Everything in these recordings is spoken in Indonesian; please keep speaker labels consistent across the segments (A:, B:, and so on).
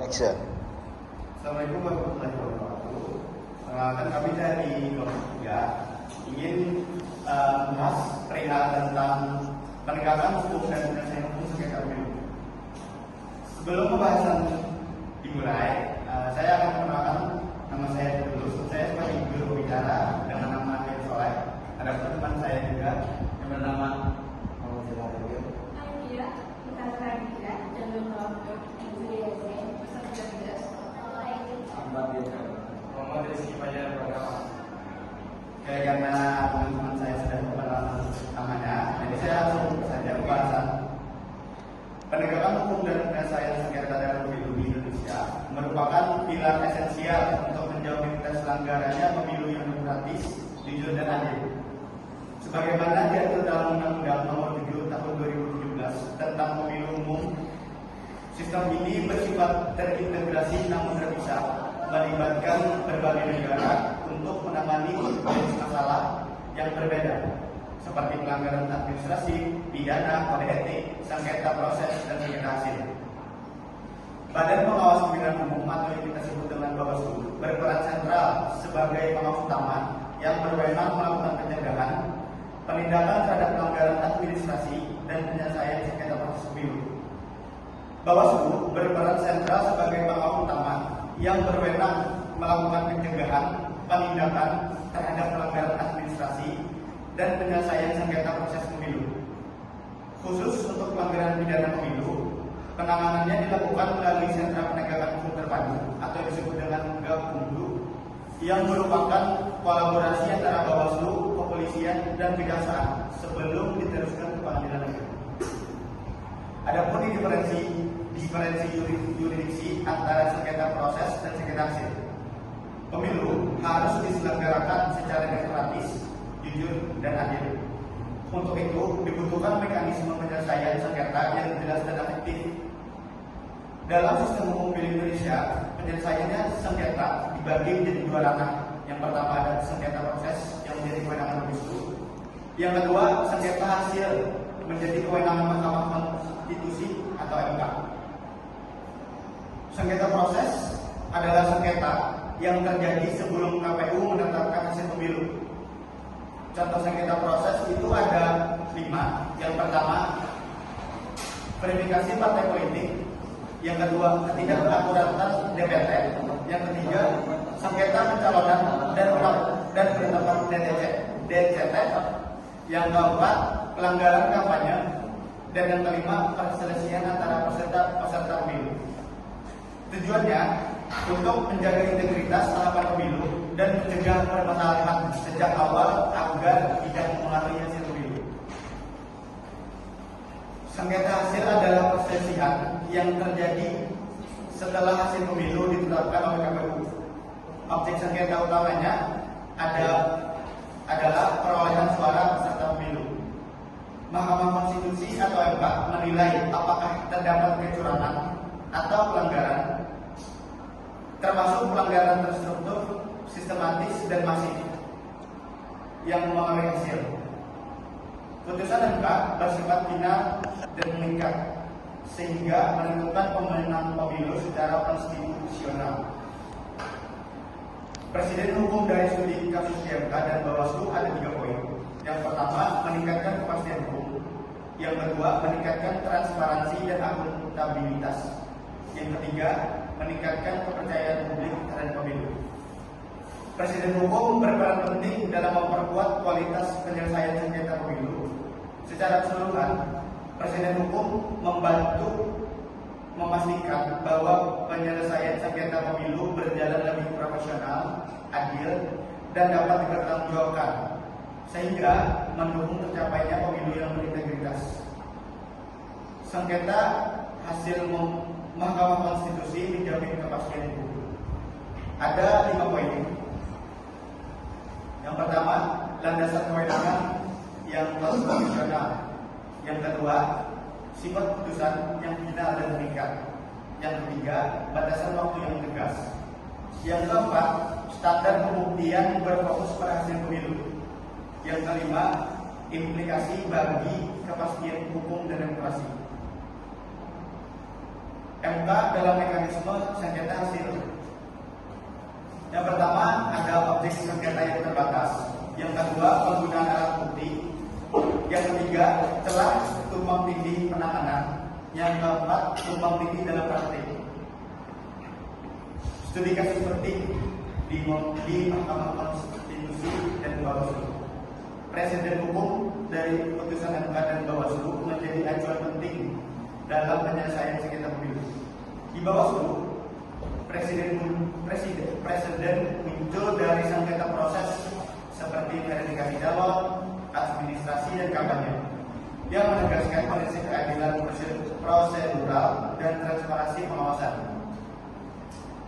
A: Action.
B: Assalamualaikum warahmatullahi wabarakatuh. Perkenalkan, kami dari kelompok 3 ingin membahas perihal tentang penegakan hukum dan penyelesaian hukum sengketa pemilu. Sebelum pembahasan dimulai, saya akan memperkenalkan nama saya dulu. Saya sebagai juru bicara dengan nama Heri Soleh. Ada teman saya juga yang bernama karena teman-teman saya sudah mengenal namanya, jadi saya langsung saja pembahasan. Penegakan hukum dan penyelesaian sengketa dalam pemilu di Indonesia merupakan pilar esensial untuk menjamin terselenggaranya pemilu yang demokratis, jujur dan adil. Sebagaimana diatur dalam Undang-Undang Nomor 7 Tahun 2017 tentang Pemilu Umum, sistem ini bersifat terintegrasi namun terpisah, melibatkan berbagai negara untuk menangani jenis masalah yang berbeda, seperti pelanggaran administrasi, pidana, kode etik, sengketa proses, dan sengketa hasil. Badan Pengawas Pemilihan Umum atau yang kita sebut dengan Bawaslu berperan sentral sebagai pengawas utama yang berwenang melakukan pencegahan, penindakan terhadap pelanggaran administrasi, dan penyelesaian sengketa proses pemilu. Bawaslu berperan sentral sebagai pengawas utama yang berwenang melakukan pencegahan, penindakan terhadap pelanggaran administrasi, dan penyelesaian sengketa proses pemilu. Khusus untuk pelanggaran pidana pemilu, penanganannya dilakukan melalui Sentra Penegakan Hukum Terpadu atau disebut dengan Gakumdu, yang merupakan kolaborasi antara Bawaslu, kepolisian, dan kejaksaan sebelum diteruskan ke pengadilan negeri. Adapun diferensi yurisdiksi antara sengketa proses dan sengketa hasil. Pemilu harus diselenggarakan secara demokratis, jujur, dan adil. Untuk itu dibutuhkan mekanisme penyelesaian sengketa yang jelas dan efektif. Dalam sistem hukum pemilu Indonesia, penyelesaiannya sengketa dibagi menjadi dua ranah. Yang pertama ada sengketa proses yang menjadi kewenangan Bawaslu. Yang kedua, sengketa hasil menjadi kewenangan Mahkamah Konstitusi atau MK. Sengketa proses adalah sengketa yang terjadi sebelum KPU menetapkan hasil pemilu. Contoh sengketa proses itu ada 5. Yang pertama, verifikasi partai politik. Yang kedua, ketidakakuratan DPT. Yang ketiga, sengketa pencalonan dan penetapan DCT. Yang keempat, pelanggaran kampanye. Dan yang kelima, perselisihan antara peserta pemilu. Tujuannya untuk menjaga integritas tahapan pemilu dan mencegah permasalahan sejak awal agar tidak mempengaruhi hasil pemilu. Sengketa hasil adalah perselisihan yang terjadi setelah hasil pemilu ditetapkan oleh KPU. Objek sengketa utamanya adalah perolehan suara peserta pemilu. Mahkamah Konstitusi atau MK menilai apakah terdapat kecurangan atau pelanggaran, termasuk pelanggaran terstruktur, sistematis, dan masif yang mempengaruhi hasil. Putusan MK bersifat final dan mengikat, sehingga menentukan pemenang pemilu secara konstitusional. Presiden hukum dari studi kasus MK dan Bawaslu ada 3 poin. Yang pertama, meningkatkan kepastian hukum. Yang kedua, meningkatkan transparansi dan akuntabilitas. Yang ketiga, meningkatkan kepercayaan publik terhadap pemilu. Presiden hukum berperan penting dalam memperkuat kualitas penyelesaian sengketa pemilu. Secara keseluruhan, Presiden hukum membantu memastikan bahwa penyelesaian sengketa pemilu berjalan lebih profesional, adil, dan dapat dipertanggungjawabkan, sehingga mendukung tercapainya pemilu yang berintegritas. Sengketa hasil Mahkamah Konstitusi menjamin kepastian hukum. Ada 5 poin. Yang pertama, landasan kewenangan yang konstitusional. Yang kedua, sifat putusan yang final dan mengikat. Yang ketiga, batasan waktu yang tegas. Yang keempat, standar pembuktian berfokus pada hasil pemilu. Yang kelima, implikasi bagi kepastian hukum dan demokrasi. MK dalam mekanisme sengketa hasil. Yang pertama, ada objek sengketa yang terbatas. Yang kedua, penggunaan alat bukti. Yang ketiga, celah tumpang tindih penanganan. Yang keempat, tumpang tindih dalam praktik. Studi kasus seperti di Mahkamah Konstitusi dan Bawaslu. Presiden hukum dari putusan MK dan Bawaslu menjadi acuan penting dalam penyelesaian sengketa pemilu. Di Bawaslu, presiden muncul dari sengketa proses seperti verifikasi calon, administrasi dan kampanye, yang menegaskan prinsip keadilan prosedural dan transparansi pengawasan.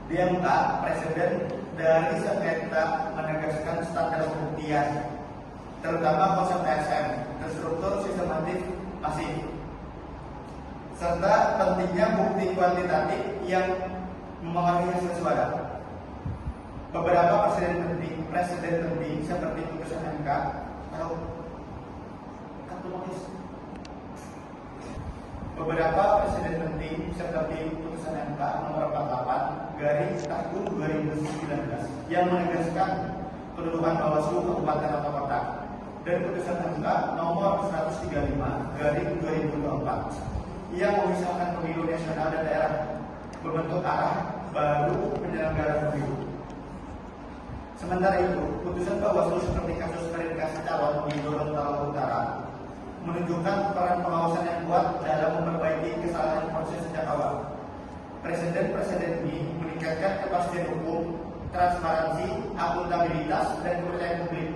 B: Di MK, presiden dari sengketa menegaskan standar pembuktian, terutama konsep TSM, terstruktur, sistematik, masif, serta pentingnya bukti kuantitatif yang memengaruhi hasil suara. Beberapa presiden penting seperti putusan MK atau beberapa presiden penting seperti putusan MK nomor 48/tahun 2019 yang menegaskan kedudukan Bawaslu kabupaten atau kota, dan putusan MK nomor 135/2024 yang memisahkan pemilu nasional dan daerah, berbentuk arah baru penyelenggaraan pemilu. Sementara itu, putusan Bawaslu seperti kasus verifikasi calon di Gorontalo Utara menunjukkan peran pengawasan yang kuat dalam memperbaiki kesalahan proses sejak awal. Presiden ini meningkatkan kepastian hukum, transparansi, akuntabilitas, dan kepercayaan publik.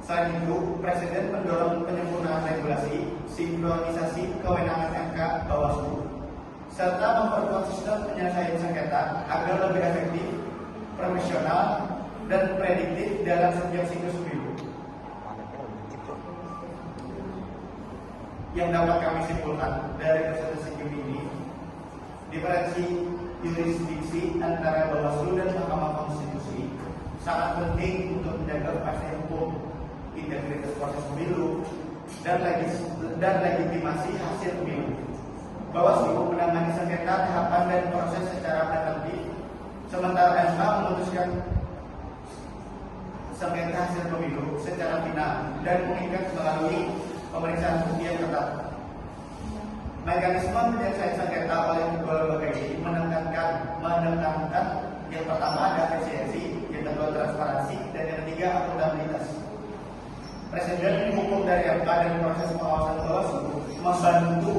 B: Selain itu, Presiden mendorong penyempurnaan regulasi, sinkronisasi kewenangan MK Bawaslu, serta memperkuat sistem penyelesaian sengketa agar lebih efektif, profesional, dan prediktif dalam setiap siklus pemilu. Yang dapat kami simpulkan dari presentasi ini, diferensi yurisdiksi antara Bawaslu dan Mahkamah Konstitusi sangat penting untuk menjaga kepastian hukum, integritas proses pemilu, dan legitimasi hasil pemilu. Bawaslu menangani sengketa tahapan dan proses secara preventif, sementara MK memutuskan sengketa hasil pemilu secara final dan mengikat melalui pemeriksaan bukti yang ketat. Mekanisme penyelesaian sengketa oleh kedua lembaga ini menekankan yang pertama ada efisiensi, yang kedua transparansi, dan yang ketiga akuntabilitas. Presiden hukum dari MK dan proses pengawasan Bawaslu membantu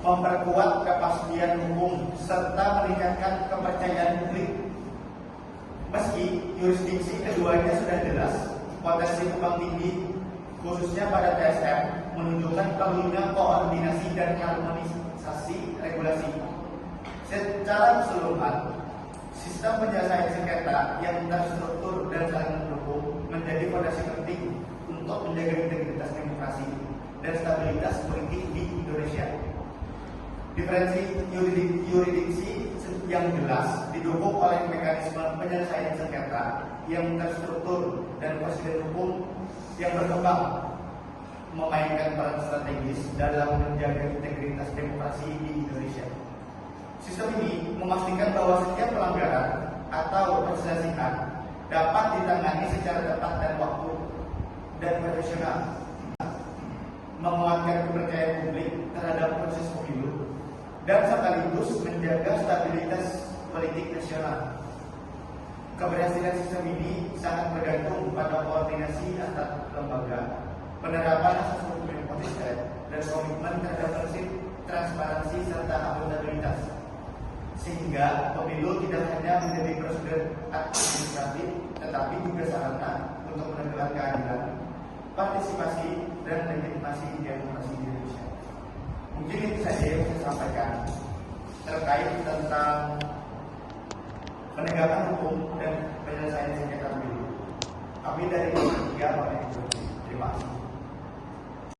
B: memperkuat kepastian hukum serta meningkatkan kepercayaan publik. Meski yurisdiksi keduanya sudah jelas, potensi tumpang tindih khususnya pada TSM menunjukkan perlunya koordinasi dan harmonisasi regulasi. Secara keseluruhan, sistem penyelesaian sengketa yang terstruktur dan saling mendukung menjadi fondasi penting untuk menjaga integritas demokrasi dan stabilitas politik di Indonesia. Diferensi yurisdiksi yang jelas didukung oleh mekanisme penyelesaian sengketa yang terstruktur dan presiden hukum yang berkembang memainkan peran strategis dalam menjaga integritas demokrasi di Indonesia. Sistem ini memastikan bahwa setiap pelanggaran atau perselisihan dapat ditangani secara tepat dan waktu dan profesional, menguatkan kepercayaan publik terhadap proses pemilu, dan sekaligus menjaga stabilitas politik nasional. Keberhasilan sistem ini sangat bergantung pada koordinasi antar lembaga, penerapan asas hukum yang konsisten, dan komitmen terhadap prinsip transparansi serta akuntabilitas, sehingga pemilu tidak hanya menjadi prosedur administratif, tetapi juga sarana untuk menegakkan keadilan, partisipasi, dan legitimasi demokrasi di Indonesia. Mungkin itu saja yang saya sampaikan terkait tentang penegakan hukum dan penyelesaian sengketa pemilu. Kami dari Tiga Terima kasih.